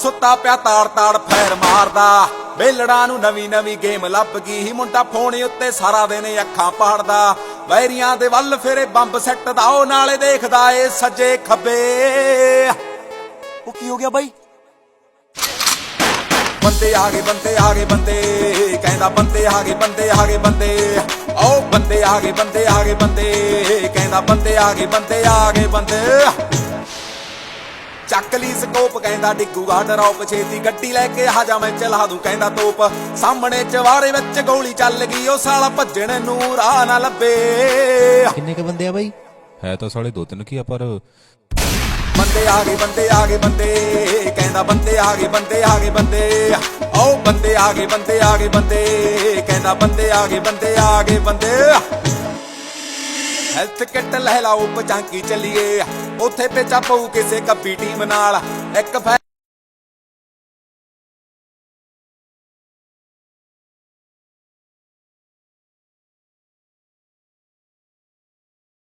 ਸੁੱਤਾ ਪਿਆ ਤਾੜ ਤਾੜ ਫੈਰ ਮਾਰਦਾ ਬੇਲੜਾਂ ਨੂੰ ਨਵੀਂ ਨਵੀਂ ਗੇਮ ਲੱਭ ਗਈ ਮੁੰਡਾ ਫੋਨ ਉੱਤੇ ਸਾਰਾ ਦਿਨ ਅੱਖਾਂ ਪਾੜਦਾ ਵੈਰੀਆਂ ਦੇ ਵੱਲ ਫੇਰੇ ਬੰਬ ਸੱਟਦਾ ਉਹ ਨਾਲੇ ਦੇਖਦਾ ਏ ਸੱਜੇ ਖੱਬੇ। ਉਹ ਕੀ ਹੋ ਗਿਆ ਬਾਈ? ਬੰਦੇ ਆ ਗਏ ਬੰਦੇ ਆ ਗਏ ਬੰਦੇ ਕਹਿੰਦਾ ਬੰਦੇ ਆ ਗਏ ਬੰਦੇ ਆ ਗਏ ਬੰਦੇ ਓ ਬੰਦੇ ਆ ਗਏ ਬੰਦੇ ਆ ਗਏ ਬੰਦੇ ਕਹਿੰਦਾ ਬੰਦੇ ਆ ਗਏ ਬੰਦੇ ਆ ਗਏ ਬੰਦੇ। ਚੱਕ ਲਈ ਸਕੋਪ ਕਹਿੰਦਾ ਡਿੱਗੂਗਾ ਡਰੌਪ ਛੇਤੀ ਗੱਡੀ ਲੈ ਕੇ ਆ ਜਾ ਮੈਂ ਚਲਾ ਦੂੰ ਕਹਿੰਦਾ ਤੋਪ ਸਾਹਮਣੇ ਚਵਾਰੇ ਵਿੱਚ ਗੋਲੀ ਚੱਲ ਗਈ ਉਹ ਸਾਲਾ ਭੱਜਣ ਨੂੰ ਰਾਹ ਨਾ ਲੱਭੇ। ਕਿੰਨੇ ਕ ਬੰਦੇ ਆ ਬਾਈ? ਹੈ ਤਾਂ ਸਾਲੇ 2-3 ਕੀ ਆ ਪਰ ਬੰਦੇ ਆ ਗਏ ਬੰਦੇ ਆ ਗਏ ਬੰਦੇ ਕਹਿੰਦਾ ਬੰਦੇ ਆ ਗਏ ਬੰਦੇ ਆ ਗਏ ਬੰਦੇ ਓ ਬੰਦੇ ਆ ਗਏ ਬੰਦੇ ਆ ਗਏ ਬੰਦੇ ਕਹਿੰਦਾ ਬੰਦੇ ਆ ਗਏ ਬੰਦੇ ਆ ਗਏ ਬੰਦੇ। ਹੈਲਥ ਕਿੱਟ ਲੈ ਲਾਓ ਪਚਾਂਕੀ ਚੱਲੀਏ ਉੱਥੇ ਪੇਚਾ ਪਊ ਕਿਸੇ ਕੱਬੀ ਟੀਮ ਨਾਲ ਇੱਕ